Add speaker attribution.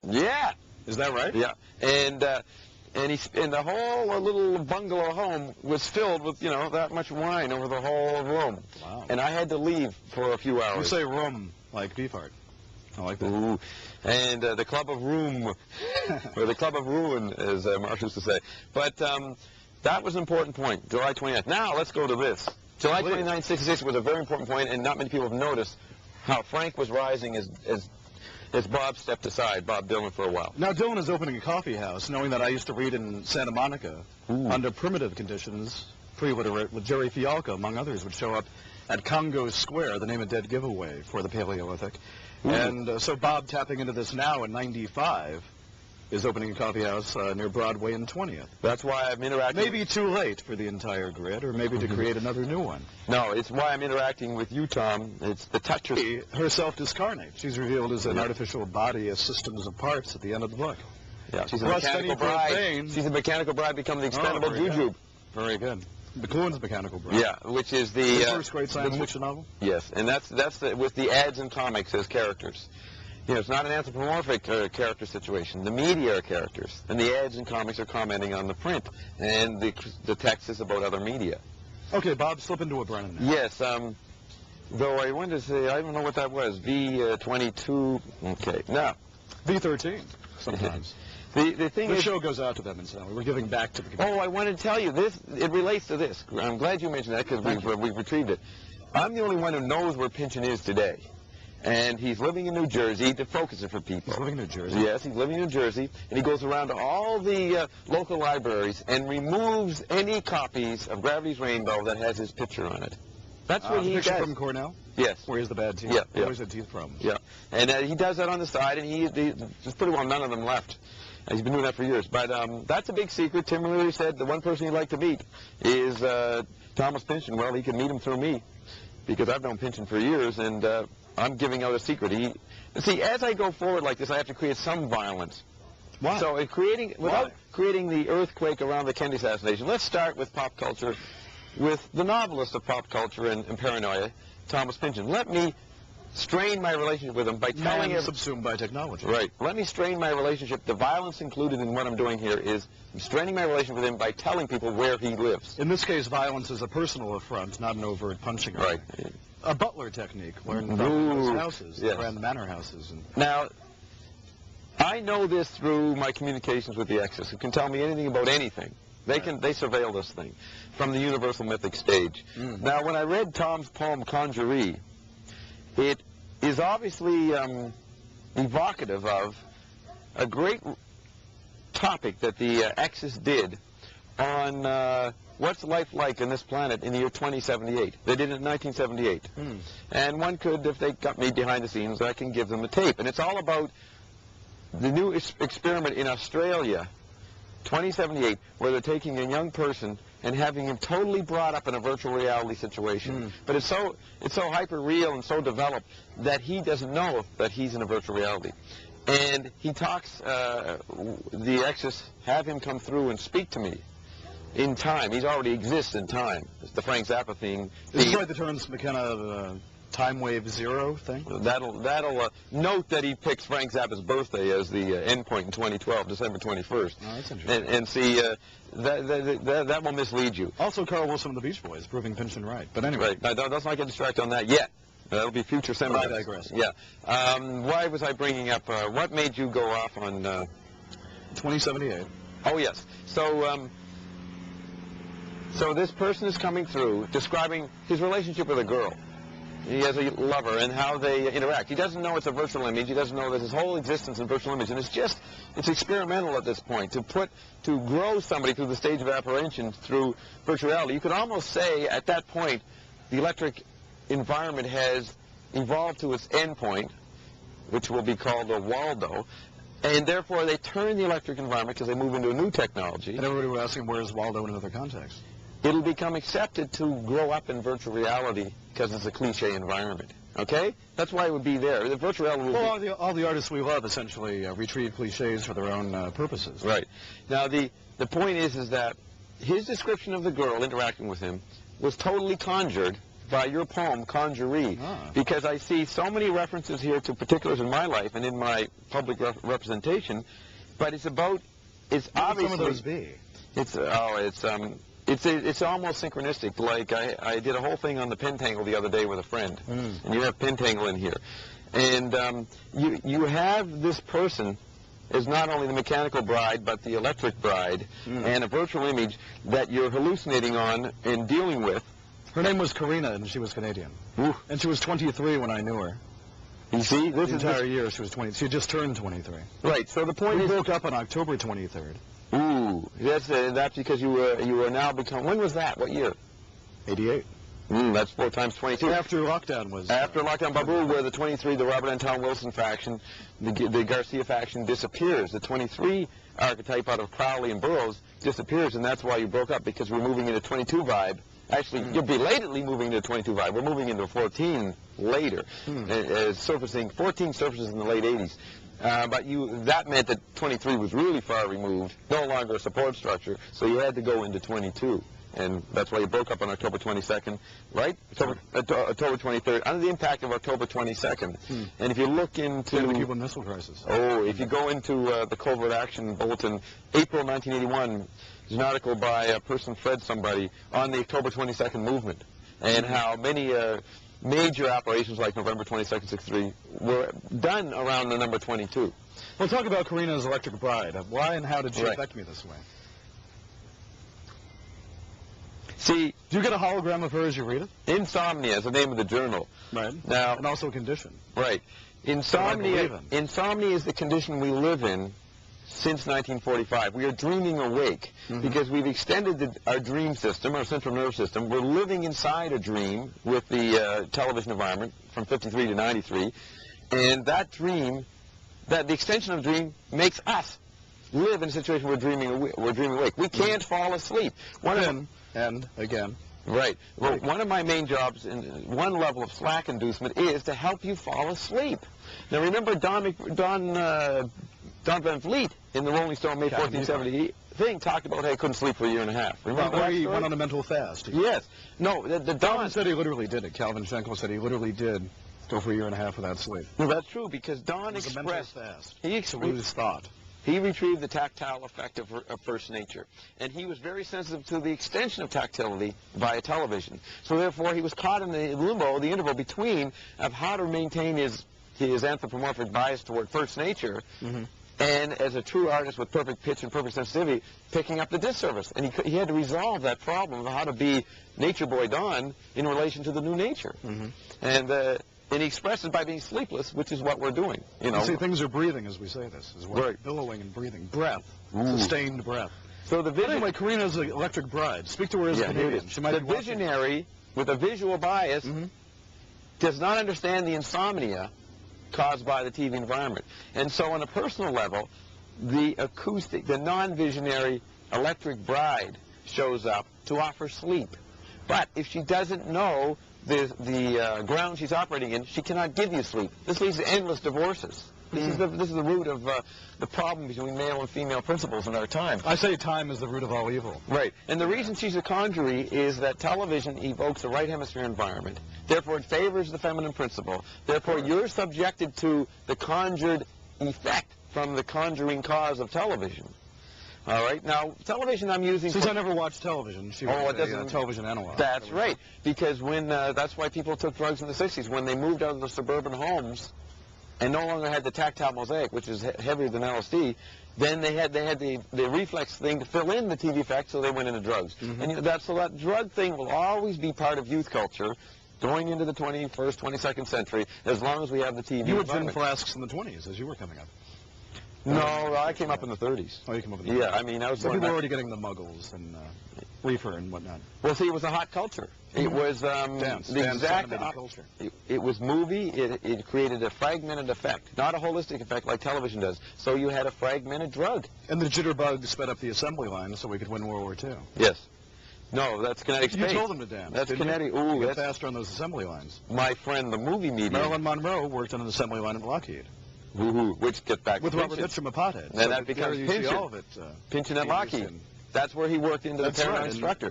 Speaker 1: Yeah.
Speaker 2: Is that right?
Speaker 1: Yeah. And the whole little bungalow home was filled with, you know, that much wine over the whole room.
Speaker 2: Wow.
Speaker 1: And I had to leave for a few hours.
Speaker 2: You say room like Beefheart. I like that.
Speaker 1: Ooh. And the Club of Room, or the Club of Ruin, as Marsh used to say. But that was an important point, July 29th. Now let's go to this. July 29, 1966 was a very important point, and not many people have noticed how Frank was rising as Bob stepped aside, Bob Dylan, for a while.
Speaker 2: Now Dylan is opening a coffee house, knowing that I used to read in Santa Monica under primitive conditions, pre-literate, with Jerry Fialka, among others, would show up at Congo Square, the Name of Dead giveaway for the Paleolithic. And so Bob, tapping into this now in 95, is opening a coffee house near Broadway and 20th.
Speaker 1: That's why I'm interacting.
Speaker 2: Maybe too late for the entire grid, or maybe to create another new one.
Speaker 1: No, it's why I'm interacting with you, Tom. It's the touch.
Speaker 2: She herself discarnate. She's revealed as an artificial body as systems of parts at the end of the book.
Speaker 1: Yeah, she's a mechanical bride. She's a mechanical bride becoming the expendable jujube.
Speaker 2: Very good. McLuhan's Mechanical Bride.
Speaker 1: Yeah, which is the
Speaker 2: first great science fiction novel.
Speaker 1: Yes, and that's with the ads and comics as characters. You know, it's not an anthropomorphic character situation. The media are characters, and the ads and comics are commenting on the print, and the text is about other media.
Speaker 2: Okay, Bob, slip into a Brennan now.
Speaker 1: Yes, though I wanted to say, I don't know what that was, V22, okay, now.
Speaker 2: V13, sometimes.
Speaker 1: The thing
Speaker 2: the
Speaker 1: is,
Speaker 2: show goes out to them, and so we're giving back to the community.
Speaker 1: Oh, I wanted to tell you, it relates to this. I'm glad you mentioned that, because we've retrieved it. I'm the only one who knows where Pynchon is today. And he's living in New Jersey to focus it for people.
Speaker 2: He's living in New Jersey?
Speaker 1: Yes, he's living in New Jersey, and he goes around to all the local libraries and removes any copies of Gravity's Rainbow that has his picture on it. That's what he does.
Speaker 2: Picture from Cornell?
Speaker 1: Yes.
Speaker 2: Where he has the bad teeth?
Speaker 1: Yeah.
Speaker 2: He always had teeth problems.
Speaker 1: Yeah, and he does that on the side, and there's pretty well none of them left. He's been doing that for years. But that's a big secret. Tim Leary said the one person he'd like to meet is Thomas Pynchon. Well, he can meet him through me, because I've known Pynchon for years, and I'm giving out a secret. See, as I go forward like this, I have to create some violence.
Speaker 2: Why?
Speaker 1: So without creating the earthquake around the Kennedy assassination, let's start with pop culture, with the novelist of pop culture and paranoia, Thomas Pynchon. Let me strain my relationship with him by telling him...
Speaker 2: subsumed by technology.
Speaker 1: Right. Let me strain my relationship. The violence included in what I'm doing here is I'm straining my relationship with him by telling people where he lives.
Speaker 2: In this case, violence is a personal affront, not an overt punching.
Speaker 1: Right.
Speaker 2: A butler technique learned from those houses,
Speaker 1: yes.
Speaker 2: Grand Manor houses.
Speaker 1: Now, I know this through my communications with the Exes, who can tell me anything about anything. They surveil this thing from the universal mythic stage. Now, when I read Tom's poem Conjuree, it is obviously evocative of a great topic that the Exes did on what's life like on this planet in the year 2078. They did it in 1978. And one could, if they got me behind the scenes, I can give them a tape. And it's all about the new experiment in Australia, 2078, where they're taking a young person and having him totally brought up in a virtual reality situation. But it's so hyper-real and so developed that he doesn't know that he's in a virtual reality. And he talks, the Exes have him come through and speak to me in time. He already exists in time. It's the Frank Zappa theme.
Speaker 2: Is this like the Terence McKenna time wave zero thing?
Speaker 1: That'll note that he picks Frank Zappa's birthday as the endpoint in 2012, December 21st.
Speaker 2: Oh, that's interesting.
Speaker 1: And see, that will mislead you.
Speaker 2: Also, Carl Wilson of the Beach Boys, proving Pynchon right. But anyway.
Speaker 1: Right. Now, let's not get distracted on that yet. That'll be future seminars.
Speaker 2: I digress.
Speaker 1: Yeah. Why was I bringing up, what made you go off on...
Speaker 2: 2078.
Speaker 1: Oh, yes. So this person is coming through describing his relationship with a girl. He has a lover and how they interact. He doesn't know it's a virtual image. He doesn't know that his whole existence is a virtual image. And it's experimental at this point to grow somebody through the stage of apprehension through virtual reality. You could almost say at that point the electric environment has evolved to its endpoint, which will be called a Waldo. And therefore they turn the electric environment because they move into a new technology.
Speaker 2: And everybody will ask him, where's Waldo in another context?
Speaker 1: It'll become accepted to grow up in virtual reality because it's a cliche environment. Okay? That's why it would be there. The virtual reality will be...
Speaker 2: all the artists we love essentially retrieve cliches for their own purposes.
Speaker 1: Right. Now, the point is that his description of the girl interacting with him was totally conjured by your poem, Conjuree, because I see so many references here to particulars in my life and in my public representation, but it's about, it's obviously...
Speaker 2: What would some of those be?
Speaker 1: It's almost synchronistic. Like I did a whole thing on the pentangle the other day with a friend, and you have pentangle in here, and you have this person is not only the mechanical bride but the electric bride, and a virtual image that you're hallucinating on and dealing with.
Speaker 2: Her name was Karina, and she was Canadian, and she was 23 when I knew her.
Speaker 1: You see, this
Speaker 2: entire year she was 20. She had just turned 23.
Speaker 1: Right. So the point is,
Speaker 2: we broke up on October 23rd.
Speaker 1: Ooh, that's because you were now become. When was that? What year?
Speaker 2: 88.
Speaker 1: That's 4 times 22.
Speaker 2: After lockdown was.
Speaker 1: After lockdown, Babu, where the 23, the Robert Anton Wilson faction, the Garcia faction disappears. The 23 archetype out of Crowley and Burroughs disappears, and that's why you broke up, because we're moving into 22 vibe. Actually, you're belatedly moving into 22 vibe. We're moving into 14 later, surfacing 14 surfaces in the late 80s. But that meant that 23 was really far removed, no longer a support structure, so you had to go into 22. And that's why you broke up on October 22nd, right? October 23rd, under the impact of October 22nd. And if you look into...
Speaker 2: the Cuban Missile Crisis.
Speaker 1: Oh, if you go into the Covert Action Bulletin, April 1981, there's an article by a person, Fred somebody, on the October 22nd movement, and how many major operations like November 22nd, 63 were done around the number 22.
Speaker 2: Well, talk about Karina's Electric Bride. Why and how did she affect me this way?
Speaker 1: See,
Speaker 2: do you get a hologram of her as you read it?
Speaker 1: Insomnia is the name of the journal.
Speaker 2: Right.
Speaker 1: Now,
Speaker 2: and also a condition.
Speaker 1: Right. Insomnia is the condition we live in since 1945. We are dreaming awake because we've extended our dream system, our central nervous system. We're living inside a dream with the television environment from 53 to 93. And that dream, the extension of dream makes us live in a situation where we're dreaming awake. We can't fall asleep.
Speaker 2: And again.
Speaker 1: Right. Well, one of my main jobs, in one level of slack inducement, is to help you fall asleep. Now, remember Don Van Vliet in the Rolling Stone May 1470 thing talked about how he couldn't sleep for a year and a half. Remember that
Speaker 2: he
Speaker 1: story?
Speaker 2: Went on a mental fast.
Speaker 1: Yes. No,
Speaker 2: Don said he literally did it. Calvin Schenkel said he literally did go for a year and a half without sleep.
Speaker 1: Well, that's true, because Don expressed...
Speaker 2: a mental fast.
Speaker 1: He expressed thought. He retrieved the tactile effect of first nature, and he was very sensitive to the extension of tactility via television. So therefore, he was caught in the limbo, the interval between of how to maintain his anthropomorphic bias toward first nature, and as a true artist with perfect pitch and perfect sensitivity, picking up the disservice. And he had to resolve that problem of how to be Nature Boy Don in relation to the new nature. And he expressed it by being sleepless, which is what we're doing. You know,
Speaker 2: see, things are breathing as we say this, as well.
Speaker 1: Right.
Speaker 2: Billowing and breathing. Breath. Sustained breath.
Speaker 1: So the vision...
Speaker 2: Anyway, Karina's the Electric Bride. Speak to her as a Canadian. She might
Speaker 1: the visionary with a visual bias does not understand the insomnia caused by the TV environment. And so on a personal level, the acoustic, the non-visionary Electric Bride shows up to offer sleep. But if she doesn't know the ground she's operating in, she cannot give you sleep. This leads to endless divorces. This is the root of the problem between male and female principles in our time.
Speaker 2: I say time is the root of all evil.
Speaker 1: Right. And the reason she's a conjuree is that television evokes the right hemisphere environment. Therefore, it favors the feminine principle. Therefore, you're subjected to the conjured effect from the conjuring cause of television. All right. Now, television I'm using...
Speaker 2: Since I never watched television, she was a television analog.
Speaker 1: That's right. Because when that's why people took drugs in the 60s. When they moved out of the suburban homes and no longer had the tactile mosaic, which is heavier than LSD, then they had the reflex thing to fill in the TV effect, so they went into drugs. And so that drug thing will always be part of youth culture going into the 21st, 22nd century, as long as we have the TV
Speaker 2: You had gin flasks in the 20s as you were coming up.
Speaker 1: No, I came up in the 30s.
Speaker 2: Oh, you came up in the 30s.
Speaker 1: Yeah, I mean, I was...
Speaker 2: So people were already getting the muggles and reefer and whatnot.
Speaker 1: Well, see, it was a hot culture. It was
Speaker 2: dance
Speaker 1: exact
Speaker 2: culture.
Speaker 1: It was movie. It created a fragmented effect, not a holistic effect like television does. So you had a fragmented drug.
Speaker 2: And the jitterbug sped up the assembly line so we could win World War II.
Speaker 1: Yes. No, that's kinetic space.
Speaker 2: You told them to dance.
Speaker 1: That's kinetic. Ooh,
Speaker 2: that's faster on those assembly lines.
Speaker 1: My friend, the movie medium.
Speaker 2: Marilyn Monroe worked on an assembly line at Lockheed.
Speaker 1: Which gets back
Speaker 2: with
Speaker 1: to
Speaker 2: Robert Mitchum, a pothead.
Speaker 1: And that becomes Pynchon.
Speaker 2: All of it.
Speaker 1: Pynchon at Lockheed. That's where he worked into the parent instructor.